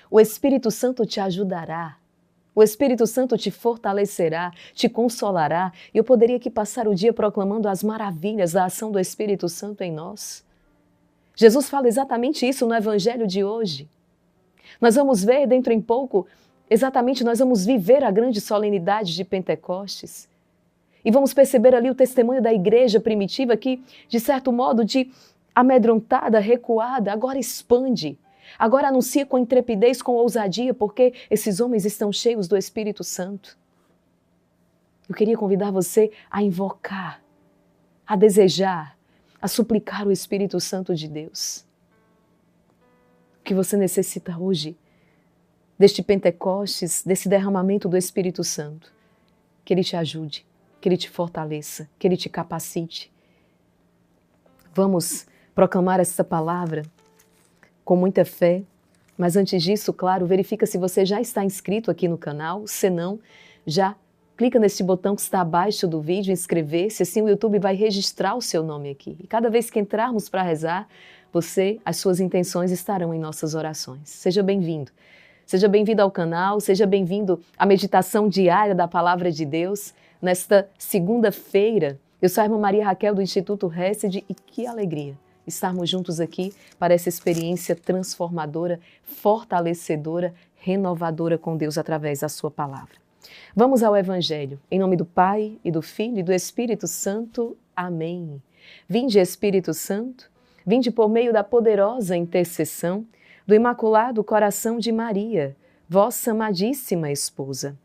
O Espírito Santo te ajudará. O Espírito Santo te fortalecerá, te consolará. E eu poderia aqui passar o dia proclamando as maravilhas da ação do Espírito Santo em nós. Jesus fala exatamente isso no Evangelho de hoje. Nós vamos ver dentro em pouco, exatamente nós vamos viver a grande solenidade de Pentecostes. E vamos perceber ali o testemunho da igreja primitiva que, de certo modo, de amedrontada, recuada, agora expande. Agora anuncia com intrepidez, com ousadia, porque esses homens estão cheios do Espírito Santo. Eu queria convidar você a invocar, a desejar, a suplicar o Espírito Santo de Deus. O que você necessita hoje, deste Pentecostes, desse derramamento do Espírito Santo, que Ele te ajude, que Ele te fortaleça, que Ele te capacite. Vamos proclamar essa palavra com muita fé, mas antes disso, claro, verifica se você já está inscrito aqui no canal. Se não, já clica nesse botão que está abaixo do vídeo, inscrever-se, assim o YouTube vai registrar o seu nome aqui. E cada vez que entrarmos para rezar, as suas intenções estarão em nossas orações. Seja bem-vindo. Seja bem-vindo ao canal, seja bem-vindo à meditação diária da Palavra de Deus, nesta segunda-feira. Eu sou a irmã Maria Raquel do Instituto Hesed e que alegria estarmos juntos aqui para essa experiência transformadora, fortalecedora, renovadora com Deus através da sua palavra. Vamos ao Evangelho. Em nome do Pai, e do Filho, e do Espírito Santo. Amém. Vinde, Espírito Santo, vinde por meio da poderosa intercessão do Imaculado Coração de Maria, vossa amadíssima esposa.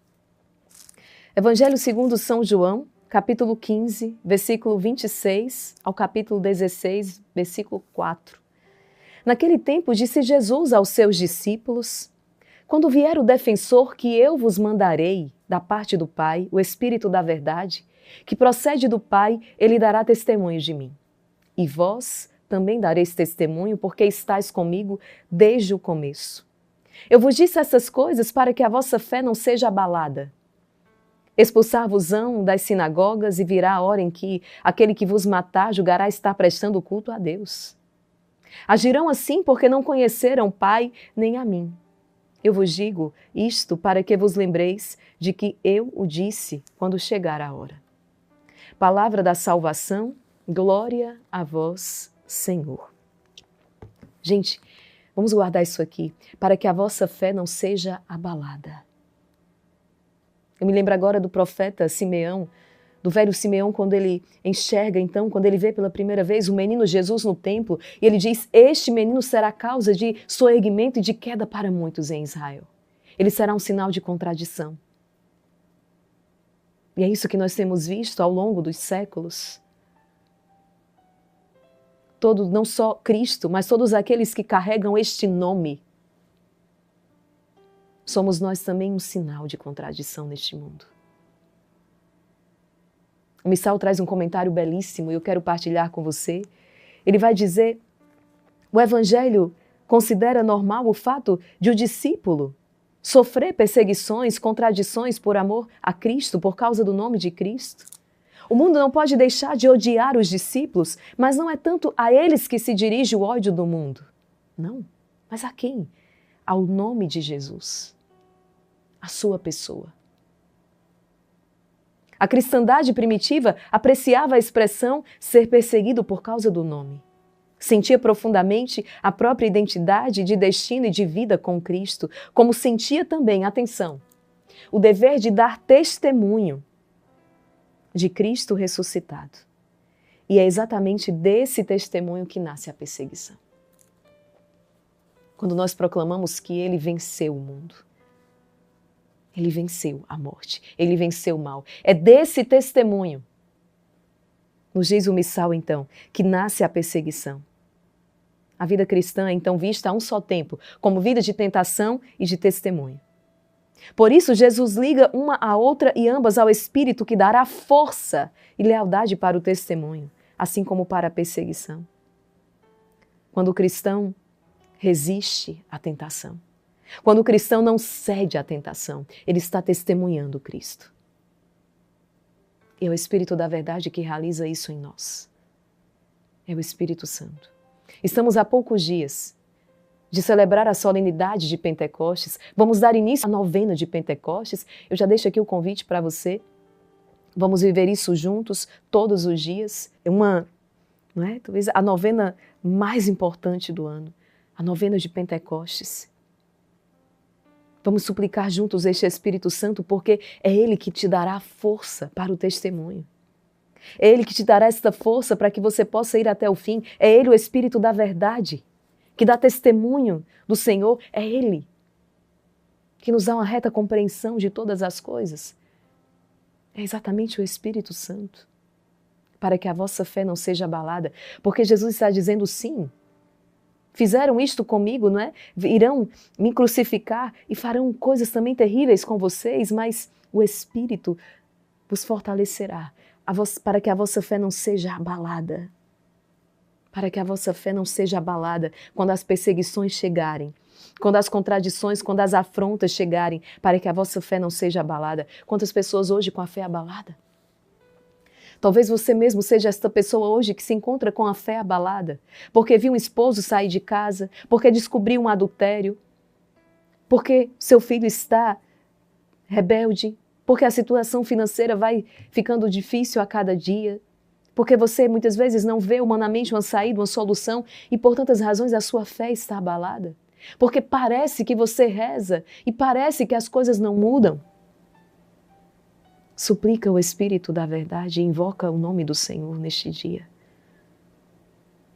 Evangelho segundo São João, capítulo 15, versículo 26 ao capítulo 16, versículo 4. Naquele tempo disse Jesus aos seus discípulos: quando vier o defensor que eu vos mandarei da parte do Pai, o Espírito da verdade, que procede do Pai, ele dará testemunho de mim. E vós também dareis testemunho, porque estáis comigo desde o começo. Eu vos disse essas coisas para que a vossa fé não seja abalada. Expulsar-vos-ão das sinagogas e virá a hora em que aquele que vos matar julgará estar prestando culto a Deus. Agirão assim porque não conheceram o Pai nem a mim. Eu vos digo isto para que vos lembreis de que eu o disse quando chegar a hora. Palavra da salvação, glória a vós, Senhor. Gente, vamos guardar isso aqui para que a vossa fé não seja abalada. Eu me lembro agora do profeta Simeão, do velho Simeão, quando ele enxerga, então, quando ele vê pela primeira vez o menino Jesus no templo, e ele diz: este menino será causa de soerguimento e de queda para muitos em Israel. Ele será um sinal de contradição. E é isso que nós temos visto ao longo dos séculos. Não só Cristo, mas todos aqueles que carregam este nome, somos nós também um sinal de contradição neste mundo. O Missal traz um comentário belíssimo e eu quero partilhar com você. Ele vai dizer: o Evangelho considera normal o fato de o discípulo sofrer perseguições, contradições por amor a Cristo, por causa do nome de Cristo. O mundo não pode deixar de odiar os discípulos, mas não é tanto a eles que se dirige o ódio do mundo. Não, mas a quem? Ao nome de Jesus, a sua pessoa. A cristandade primitiva apreciava a expressão ser perseguido por causa do nome. Sentia profundamente a própria identidade de destino e de vida com Cristo, como sentia também, atenção, o dever de dar testemunho de Cristo ressuscitado. E é exatamente desse testemunho que nasce a perseguição. Quando nós proclamamos que Ele venceu o mundo, Ele venceu a morte, Ele venceu o mal. É desse testemunho, nos diz o Missal então, que nasce a perseguição. A vida cristã é então vista a um só tempo, como vida de tentação e de testemunho. Por isso, Jesus liga uma à outra e ambas ao Espírito que dará força e lealdade para o testemunho, assim como para a perseguição. Quando o cristão resiste à tentação, quando o cristão não cede à tentação, ele está testemunhando Cristo. É o Espírito da verdade que realiza isso em nós. É o Espírito Santo. Estamos há poucos dias de celebrar a solenidade de Pentecostes. Vamos dar início à novena de Pentecostes. Eu já deixo aqui o convite para você. Vamos viver isso juntos todos os dias. É talvez a novena mais importante do ano, a novena de Pentecostes. Vamos suplicar juntos este Espírito Santo, porque é Ele que te dará força para o testemunho. É Ele que te dará esta força para que você possa ir até o fim. É Ele, o Espírito da verdade, que dá testemunho do Senhor. É Ele que nos dá uma reta compreensão de todas as coisas. É exatamente o Espírito Santo, para que a vossa fé não seja abalada. Porque Jesus está dizendo sim. Fizeram isto comigo, não é? Irão me crucificar e farão coisas também terríveis com vocês, mas o Espírito vos fortalecerá para que a vossa fé não seja abalada. Para que a vossa fé não seja abalada quando as perseguições chegarem, quando as contradições, quando as afrontas chegarem, para que a vossa fé não seja abalada. Quantas pessoas hoje com a fé abalada? Talvez você mesmo seja esta pessoa hoje que se encontra com a fé abalada, porque viu um esposo sair de casa, porque descobriu um adultério, porque seu filho está rebelde, porque a situação financeira vai ficando difícil a cada dia, porque você muitas vezes não vê humanamente uma saída, uma solução e por tantas razões a sua fé está abalada. Porque parece que você reza e parece que as coisas não mudam. Suplica o Espírito da verdade e invoca o nome do Senhor neste dia.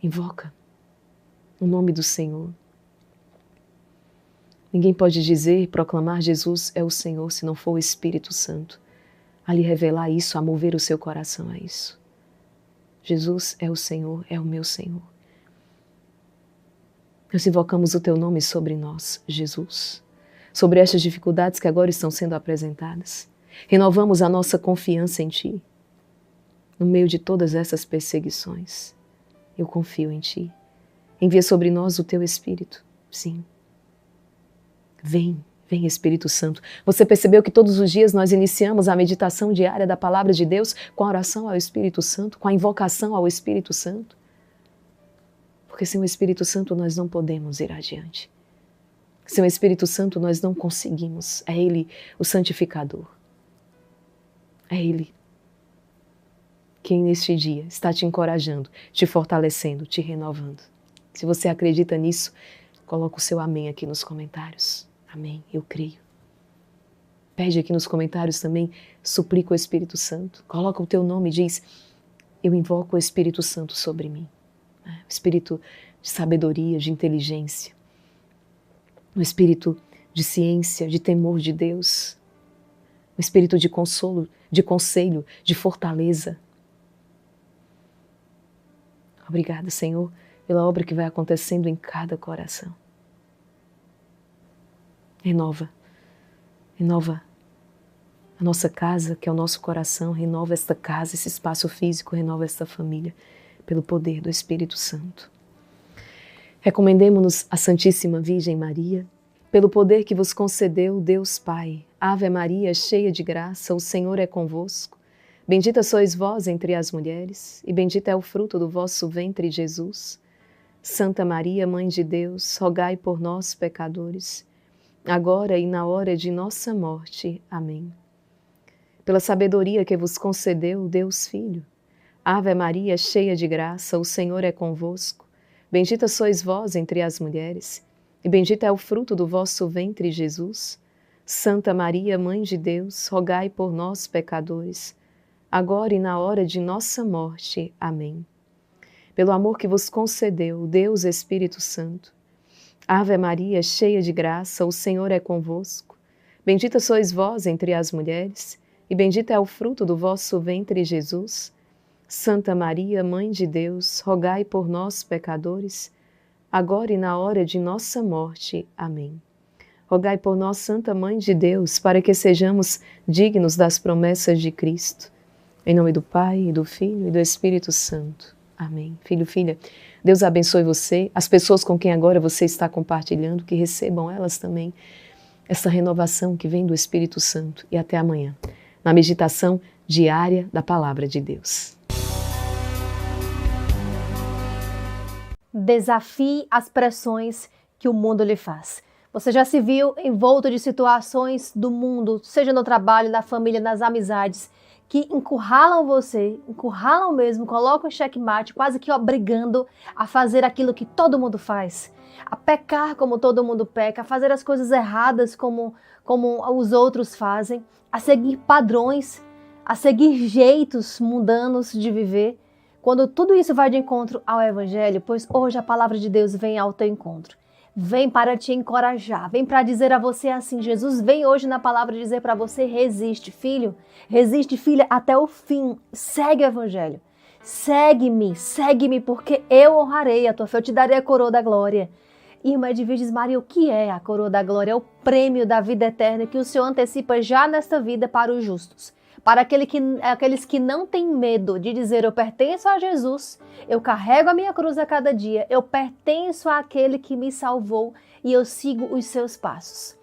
Invoca o nome do Senhor. Ninguém pode dizer, proclamar Jesus é o Senhor se não for o Espírito Santo a lhe revelar isso, a mover o seu coração a isso. Jesus é o Senhor, é o meu Senhor. Nós invocamos o teu nome sobre nós, Jesus, sobre estas dificuldades que agora estão sendo apresentadas. Renovamos a nossa confiança em Ti. No meio de todas essas perseguições, eu confio em Ti. Envia sobre nós o Teu Espírito. Sim. Vem Espírito Santo. Você percebeu que todos os dias nós iniciamos a meditação diária da Palavra de Deus com a oração ao Espírito Santo, com a invocação ao Espírito Santo? Porque sem o Espírito Santo nós não podemos ir adiante. Sem o Espírito Santo nós não conseguimos. É Ele o santificador. É Ele quem neste dia está te encorajando, te fortalecendo, te renovando. Se você acredita nisso, coloca o seu amém aqui nos comentários. Amém, eu creio. Pede aqui nos comentários também, suplica o Espírito Santo. Coloca o teu nome e diz, eu invoco o Espírito Santo sobre mim. O Espírito de sabedoria, de inteligência. O Espírito de ciência, de temor de Deus. O Espírito de consolo, de conselho, de fortaleza. Obrigada, Senhor, pela obra que vai acontecendo em cada coração. Renova a nossa casa, que é o nosso coração, renova esta casa, esse espaço físico, renova esta família, pelo poder do Espírito Santo. Recomendemo-nos à Santíssima Virgem Maria, pelo poder que vos concedeu Deus Pai. Ave Maria, cheia de graça, o Senhor é convosco. Bendita sois vós entre as mulheres, e bendito é o fruto do vosso ventre, Jesus. Santa Maria, Mãe de Deus, rogai por nós, pecadores, agora e na hora de nossa morte. Amém. Pela sabedoria que vos concedeu Deus Filho. Ave Maria, cheia de graça, o Senhor é convosco. Bendita sois vós entre as mulheres, e bendito é o fruto do vosso ventre, Jesus. Santa Maria, Mãe de Deus, rogai por nós, pecadores, agora e na hora de nossa morte. Amém. Pelo amor que vos concedeu Deus Espírito Santo. Ave Maria, cheia de graça, o Senhor é convosco. Bendita sois vós entre as mulheres, e bendito é o fruto do vosso ventre, Jesus. Santa Maria, Mãe de Deus, rogai por nós, pecadores, agora e na hora de nossa morte. Amém. Rogai por nós, Santa Mãe de Deus, para que sejamos dignos das promessas de Cristo. Em nome do Pai, e do Filho, e do Espírito Santo. Amém. Filho, filha, Deus abençoe você, as pessoas com quem agora você está compartilhando, que recebam elas também essa renovação que vem do Espírito Santo. E até amanhã, na meditação diária da Palavra de Deus. Desafie as pressões que o mundo lhe faz. Você já se viu envolto de situações do mundo, seja no trabalho, na família, nas amizades, que encurralam você, encurralam mesmo, colocam em xeque-mate, quase que obrigando a fazer aquilo que todo mundo faz, a pecar como todo mundo peca, a fazer as coisas erradas como os outros fazem, a seguir padrões, a seguir jeitos mundanos de viver. Quando tudo isso vai de encontro ao Evangelho, pois hoje a palavra de Deus vem ao teu encontro. Vem para te encorajar, vem para dizer a você assim, Jesus vem hoje na palavra dizer para você, resiste, filho, resiste, filha, até o fim, segue o Evangelho, segue-me, porque eu honrarei a tua fé, eu te darei a coroa da glória. Irmã Edvige diz, Maria, o que é a coroa da glória? É o prêmio da vida eterna que o Senhor antecipa já nesta vida para os justos. Para aqueles que não têm medo de dizer, eu pertenço a Jesus, eu carrego a minha cruz a cada dia, eu pertenço àquele que me salvou e eu sigo os seus passos.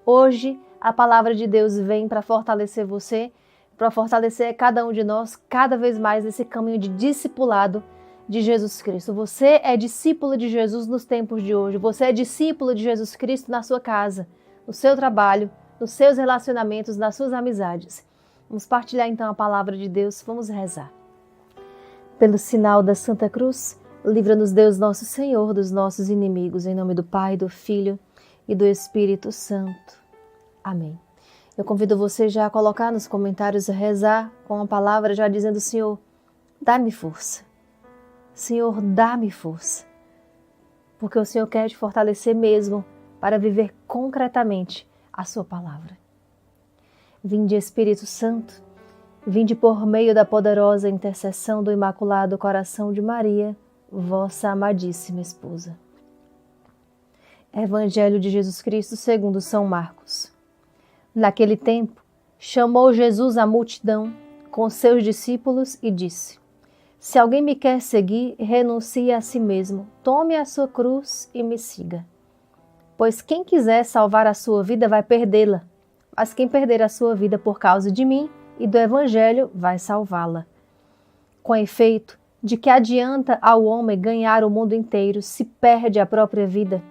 Hoje, a palavra de Deus vem para fortalecer você, para fortalecer cada um de nós, cada vez mais nesse caminho de discipulado de Jesus Cristo. Você é discípulo de Jesus nos tempos de hoje, você é discípulo de Jesus Cristo na sua casa, no seu trabalho, nos seus relacionamentos, nas suas amizades. Vamos partilhar então a palavra de Deus, vamos rezar. Pelo sinal da Santa Cruz, livra-nos Deus nosso Senhor dos nossos inimigos, em nome do Pai, do Filho e do Espírito Santo. Amém. Eu convido você já a colocar nos comentários, a rezar com a palavra, já dizendo, Senhor, dá-me força. Senhor, dá-me força. Porque o Senhor quer te fortalecer mesmo para viver concretamente a sua palavra. Vinde Espírito Santo, vinde por meio da poderosa intercessão do Imaculado Coração de Maria, vossa amadíssima esposa. Evangelho de Jesus Cristo segundo São Marcos. Naquele tempo, chamou Jesus a multidão com seus discípulos e disse, se alguém me quer seguir, renuncie a si mesmo, tome a sua cruz e me siga. Pois quem quiser salvar a sua vida vai perdê-la. Mas quem perder a sua vida por causa de mim e do Evangelho vai salvá-la. Com efeito, de que adianta ao homem ganhar o mundo inteiro se perde a própria vida?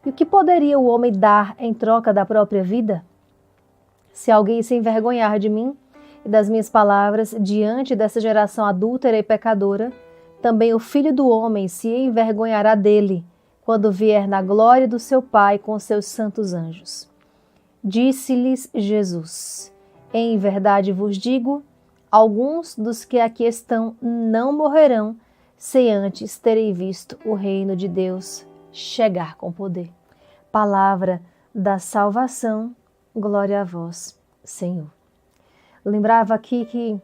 E o que poderia o homem dar em troca da própria vida? Se alguém se envergonhar de mim e das minhas palavras diante dessa geração adúltera e pecadora, também o Filho do Homem se envergonhará dele, quando vier na glória do seu Pai com seus santos anjos. Disse-lhes Jesus, em verdade vos digo, alguns dos que aqui estão não morrerão, sem antes terem visto o reino de Deus chegar com poder. Palavra da salvação, glória a vós, Senhor. Lembrava aqui que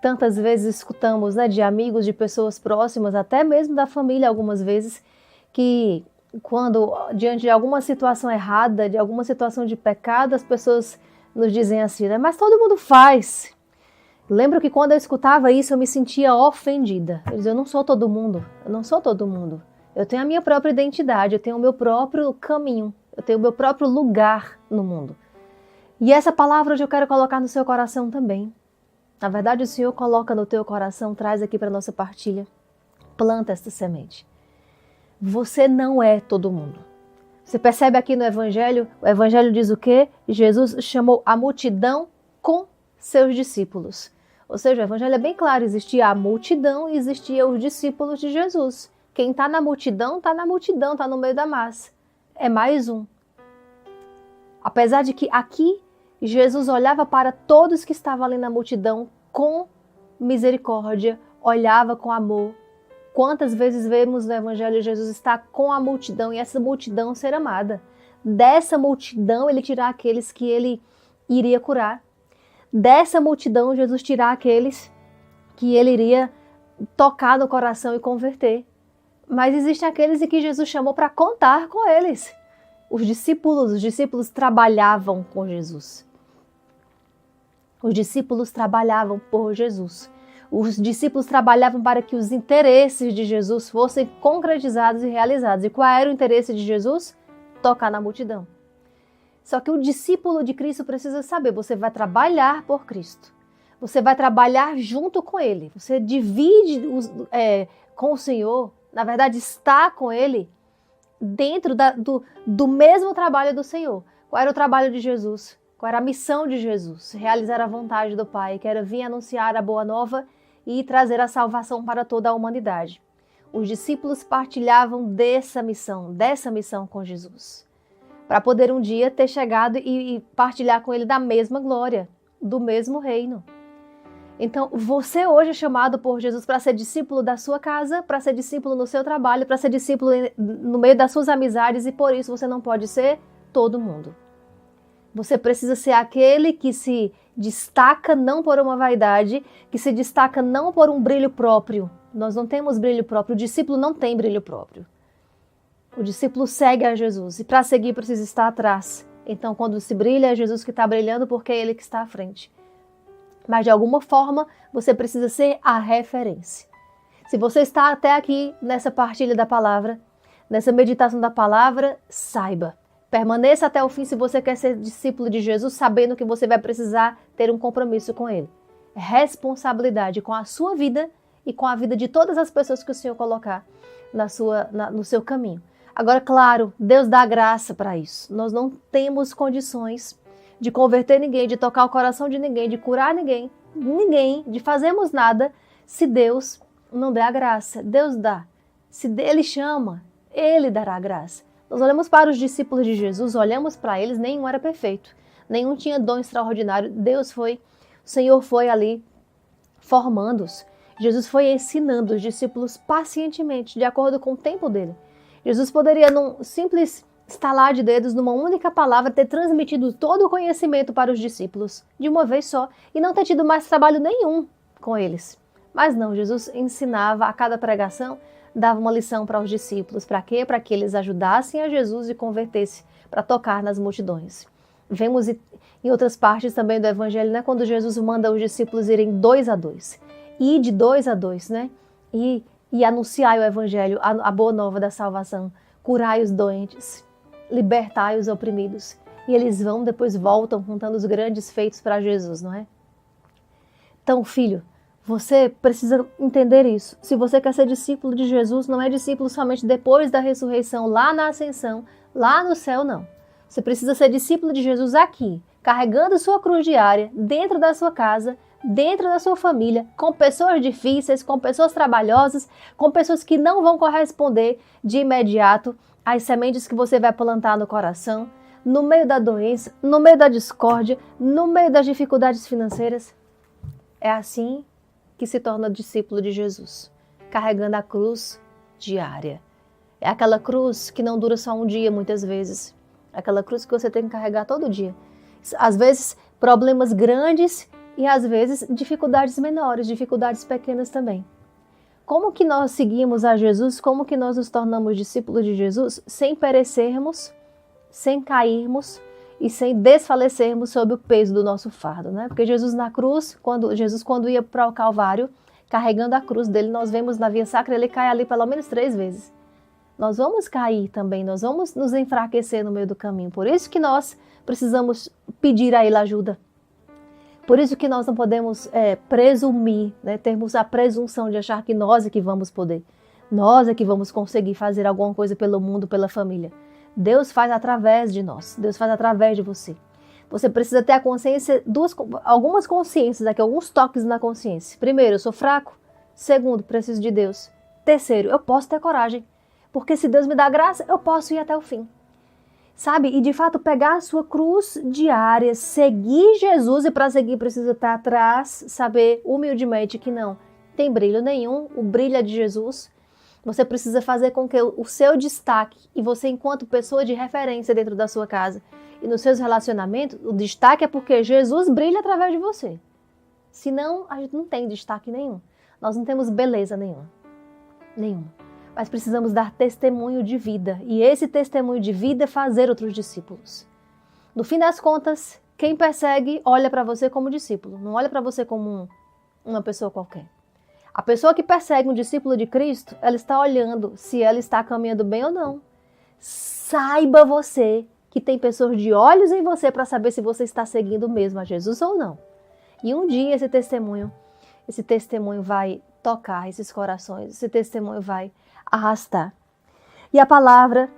tantas vezes escutamos, de amigos, de pessoas próximas, até mesmo da família algumas vezes, que quando diante de alguma situação errada, de alguma situação de pecado, as pessoas nos dizem assim, mas todo mundo faz. Lembro que quando eu escutava isso, eu me sentia ofendida. Eu dizia, eu não sou todo mundo, Eu tenho a minha própria identidade, eu tenho o meu próprio caminho, eu tenho o meu próprio lugar no mundo. E essa palavra hoje eu quero colocar no seu coração também. Na verdade, o Senhor coloca no teu coração, traz aqui para a nossa partilha. Planta esta semente. Você não é todo mundo. Você percebe aqui no Evangelho, o Evangelho diz o quê? Jesus chamou a multidão com seus discípulos. Ou seja, o Evangelho é bem claro, existia a multidão e existiam os discípulos de Jesus. Quem está na multidão, está no meio da massa. É mais um. Apesar de que aqui Jesus olhava para todos que estavam ali na multidão com misericórdia, olhava com amor. Quantas vezes vemos no Evangelho Jesus estar com a multidão e essa multidão ser amada. Dessa multidão ele tirar aqueles que ele iria curar. Dessa multidão Jesus tirar aqueles que ele iria tocar no coração e converter. Mas existem aqueles em que Jesus chamou para contar com eles. Os discípulos trabalhavam com Jesus. Os discípulos trabalhavam por Jesus. Os discípulos trabalhavam para que os interesses de Jesus fossem concretizados e realizados. E qual era o interesse de Jesus? Tocar na multidão. Só que o discípulo de Cristo precisa saber, você vai trabalhar por Cristo. Você vai trabalhar junto com Ele. Você divide com o Senhor, na verdade está com Ele, dentro do mesmo trabalho do Senhor. Qual era o trabalho de Jesus? Qual era a missão de Jesus? Realizar a vontade do Pai, que era vir anunciar a boa nova e trazer a salvação para toda a humanidade. Os discípulos partilhavam dessa missão com Jesus, para poder um dia ter chegado e partilhar com ele da mesma glória, do mesmo reino. Então, você hoje é chamado por Jesus para ser discípulo da sua casa, para ser discípulo no seu trabalho, para ser discípulo no meio das suas amizades, e por isso você não pode ser todo mundo. Você precisa ser aquele que se destaca não por uma vaidade, que se destaca não por um brilho próprio. Nós não temos brilho próprio, o discípulo não tem brilho próprio. O discípulo segue a Jesus e para seguir precisa estar atrás. Então, quando se brilha, é Jesus que está brilhando porque é ele que está à frente. Mas, de alguma forma, você precisa ser a referência. Se você está até aqui nessa partilha da palavra, nessa meditação da palavra, saiba. Permaneça até o fim se você quer ser discípulo de Jesus, sabendo que você vai precisar ter um compromisso com ele. Responsabilidade com a sua vida e com a vida de todas as pessoas que o Senhor colocar no seu caminho. Agora, claro, Deus dá graça para isso. Nós não temos condições de converter ninguém, de tocar o coração de ninguém, de curar ninguém, de fazermos nada, se Deus não der a graça. Deus dá. Se Ele chama, Ele dará a graça. Nós olhamos para os discípulos de Jesus, olhamos para eles, nenhum era perfeito, nenhum tinha dom extraordinário. O Senhor foi ali formando-os. Jesus foi ensinando os discípulos pacientemente, de acordo com o tempo dele. Jesus poderia, num simples estalar de dedos, numa única palavra, ter transmitido todo o conhecimento para os discípulos, de uma vez só, e não ter tido mais trabalho nenhum com eles. Mas não, Jesus ensinava a cada pregação, dava uma lição para os discípulos. Para quê? Para que eles ajudassem a Jesus e convertessem, para tocar nas multidões. Vemos em outras partes também do Evangelho, né, quando Jesus manda os discípulos irem 2 a 2. E de 2 a 2, né? E anunciai o Evangelho, a boa nova da salvação. Curai os doentes, libertai os oprimidos. E eles depois voltam contando os grandes feitos para Jesus, não é? Então, filho, você precisa entender isso. Se você quer ser discípulo de Jesus, não é discípulo somente depois da ressurreição, lá na ascensão, lá no céu, não. Você precisa ser discípulo de Jesus aqui, carregando sua cruz diária, dentro da sua casa, dentro da sua família, com pessoas difíceis, com pessoas trabalhosas, com pessoas que não vão corresponder de imediato às sementes que você vai plantar no coração, no meio da doença, no meio da discórdia, no meio das dificuldades financeiras. É assim que se torna discípulo de Jesus, carregando a cruz diária. É aquela cruz que não dura só um dia, muitas vezes. É aquela cruz que você tem que carregar todo dia. Às vezes, problemas grandes e às vezes dificuldades menores, dificuldades pequenas também. Como que nós seguimos a Jesus? Como que nós nos tornamos discípulos de Jesus sem perecermos, sem cairmos e sem desfalecermos sob o peso do nosso fardo, né? Porque Jesus na cruz, quando ia para o Calvário, carregando a cruz dele, nós vemos na via sacra, ele cai ali pelo menos 3 vezes. Nós vamos cair também, nós vamos nos enfraquecer no meio do caminho. Por isso que nós precisamos pedir a ele ajuda. Por isso que nós não podemos presumir, né? Termos a presunção de achar que nós é que vamos poder. Nós é que vamos conseguir fazer alguma coisa pelo mundo, pela família. Deus faz através de nós. Deus faz através de você. Você precisa ter a consciência, algumas consciências aqui, alguns toques na consciência. Primeiro, eu sou fraco. Segundo, preciso de Deus. Terceiro, eu posso ter coragem. Porque se Deus me dá graça, eu posso ir até o fim. Sabe? E de fato pegar a sua cruz diária, seguir Jesus, e para seguir precisa estar atrás, saber humildemente que não tem brilho nenhum, o brilho é de Jesus. Você precisa fazer com que o seu destaque, e você enquanto pessoa de referência dentro da sua casa e nos seus relacionamentos, o destaque é porque Jesus brilha através de você. Senão, a gente não tem destaque nenhum. Nós não temos beleza nenhuma. Mas precisamos dar testemunho de vida. E esse testemunho de vida é fazer outros discípulos. No fim das contas, quem persegue olha para você como discípulo. Não olha para você como uma pessoa qualquer. A pessoa que persegue um discípulo de Cristo, ela está olhando se ela está caminhando bem ou não. Saiba você que tem pessoas de olhos em você para saber se você está seguindo mesmo a Jesus ou não. E um dia esse testemunho vai tocar esses corações, esse testemunho vai arrastar. E a palavra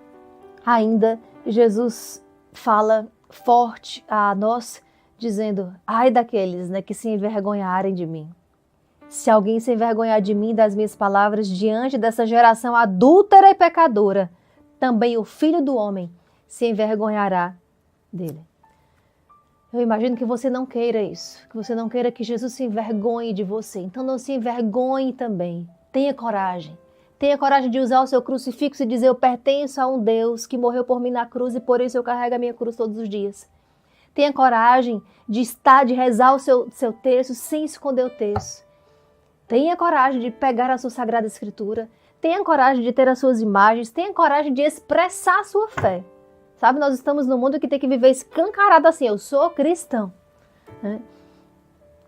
Ainda Jesus fala forte a nós, dizendo: ai daqueles, né, que se envergonharem de mim. Se alguém se envergonhar de mim, das minhas palavras, diante dessa geração adúltera e pecadora, também o Filho do Homem se envergonhará dele. Eu imagino que você não queira isso, que você não queira que Jesus se envergonhe de você. Então não se envergonhe também. Tenha coragem. Tenha coragem de usar o seu crucifixo e dizer: eu pertenço a um Deus que morreu por mim na cruz e por isso eu carrego a minha cruz todos os dias. Tenha coragem de rezar o seu texto sem esconder o texto. Tenha coragem de pegar a sua Sagrada Escritura. Tenha coragem de ter as suas imagens. Tenha coragem de expressar a sua fé. Sabe, nós estamos num mundo que tem que viver escancarado assim: eu sou cristão. Né?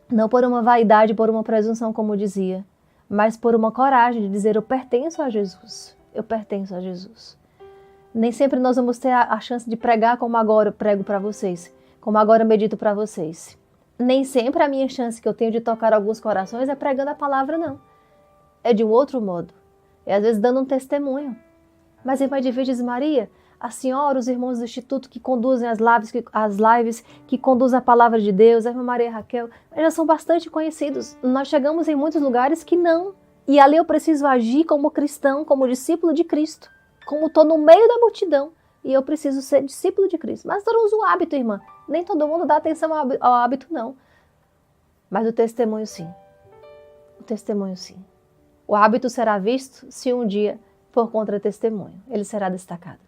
Não por uma vaidade, por uma presunção, como dizia, mas por uma coragem de dizer: eu pertenço a Jesus. Eu pertenço a Jesus. Nem sempre nós vamos ter a chance de pregar como agora eu prego para vocês, como agora eu medito para vocês. Nem sempre a minha chance que eu tenho de tocar alguns corações é pregando a palavra, não. É de um outro modo. É às vezes dando um testemunho. Mas, irmã Edvige diz: Maria, a senhora, os irmãos do Instituto que conduzem as lives, que conduzem a palavra de Deus, a irmã Maria e a Raquel, já são bastante conhecidos. Nós chegamos em muitos lugares que não. E ali eu preciso agir como cristão, como discípulo de Cristo. Como estou no meio da multidão. E eu preciso ser discípulo de Cristo. Mas nós o hábito, irmã. Nem todo mundo dá atenção ao hábito, não. Mas o testemunho, sim. O testemunho, sim. O hábito será visto se um dia for contra testemunho. Ele será destacado.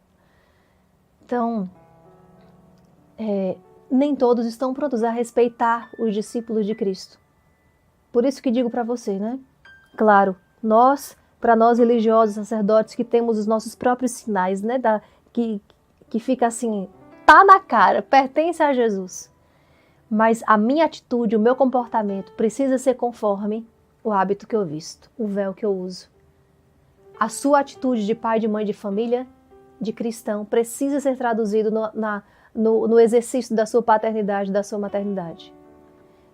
Então, nem todos estão prontos a respeitar os discípulos de Cristo. Por isso que digo para você, né? Claro, para nós religiosos, sacerdotes, que temos os nossos próprios sinais, né? Que fica assim, tá na cara, pertence a Jesus. Mas a minha atitude, o meu comportamento precisa ser conforme o hábito que eu visto, o véu que eu uso. A sua atitude de pai, de mãe, de família, de cristão, precisa ser traduzido no exercício da sua paternidade, da sua maternidade.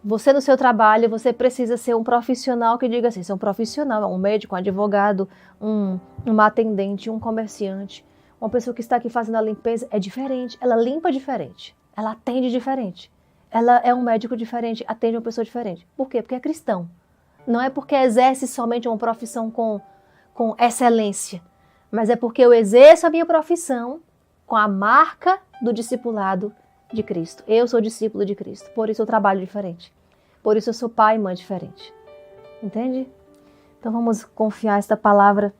Você no seu trabalho, você precisa ser um profissional que diga assim: ser um profissional, um médico, um advogado, uma atendente, um comerciante. Uma pessoa que está aqui fazendo a limpeza é diferente, ela limpa diferente, ela atende diferente, ela é um médico diferente, atende uma pessoa diferente. Por quê? Porque é cristão. Não é porque exerce somente uma profissão com excelência, mas é porque eu exerço a minha profissão com a marca do discipulado de Cristo. Eu sou discípulo de Cristo, por isso eu trabalho diferente. Por isso eu sou pai e mãe diferente. Entende? Então vamos confiar esta palavra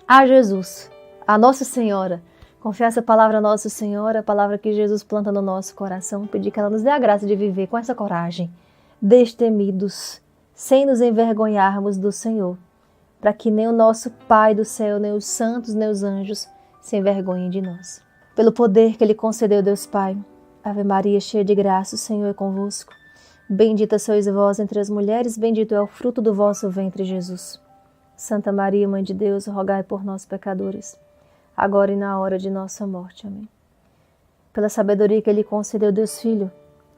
a Jesus, a Nossa Senhora. Confiar essa palavra a Nossa Senhora, a palavra que Jesus planta no nosso coração. Pedir que ela nos dê a graça de viver com essa coragem, destemidos, sem nos envergonharmos do Senhor, para que nem o nosso Pai do céu, nem os santos, nem os anjos se envergonhem de nós. Pelo poder que Ele concedeu, Deus Pai, Ave Maria, cheia de graça, o Senhor é convosco. Bendita sois vós entre as mulheres, bendito é o fruto do vosso ventre, Jesus. Santa Maria, Mãe de Deus, rogai por nós, pecadores, agora e na hora de nossa morte. Amém. Pela sabedoria que Ele concedeu, Deus Filho,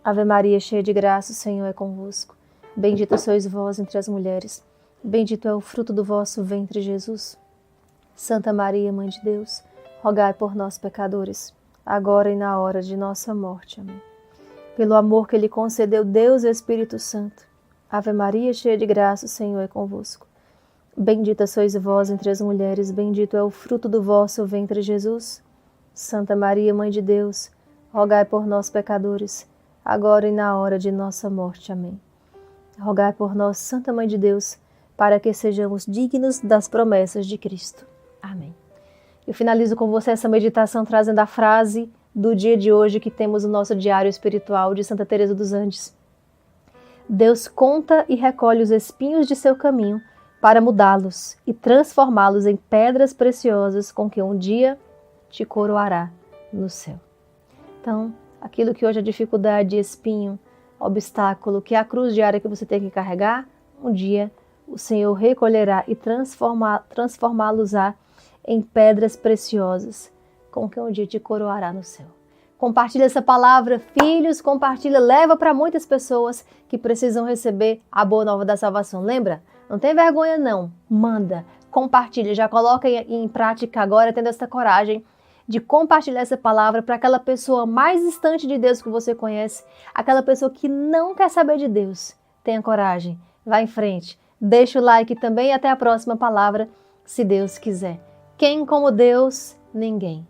Ave Maria, cheia de graça, o Senhor é convosco. Bendita sois vós entre as mulheres, bendito é o fruto do vosso ventre, Jesus. Santa Maria, Mãe de Deus, rogai por nós, pecadores, agora e na hora de nossa morte. Amém. Pelo amor que Ele concedeu, Deus e o Espírito Santo, Ave Maria, cheia de graça, o Senhor é convosco. Bendita sois vós entre as mulheres, bendito é o fruto do vosso ventre, Jesus. Santa Maria, Mãe de Deus, rogai por nós, pecadores, agora e na hora de nossa morte. Amém. Rogai por nós, Santa Mãe de Deus, para que sejamos dignos das promessas de Cristo. Amém. Eu finalizo com você essa meditação trazendo a frase do dia de hoje que temos no nosso diário espiritual de Santa Teresa dos Andes. Deus conta e recolhe os espinhos de seu caminho para mudá-los e transformá-los em pedras preciosas com que um dia te coroará no céu. Então, aquilo que hoje é dificuldade, espinho, obstáculo, que é a cruz diária que você tem que carregar, um dia o Senhor recolherá e transformá-los-á em pedras preciosas, com que um dia te coroará no céu. Compartilha essa palavra, filhos, compartilha, leva para muitas pessoas que precisam receber a boa nova da salvação. Lembra? Não tem vergonha não, manda, compartilha, já coloca em prática agora, tendo essa coragem de compartilhar essa palavra para aquela pessoa mais distante de Deus que você conhece, aquela pessoa que não quer saber de Deus. Tenha coragem, vá em frente, deixa o like também e até a próxima palavra, se Deus quiser. Quem como Deus? Ninguém.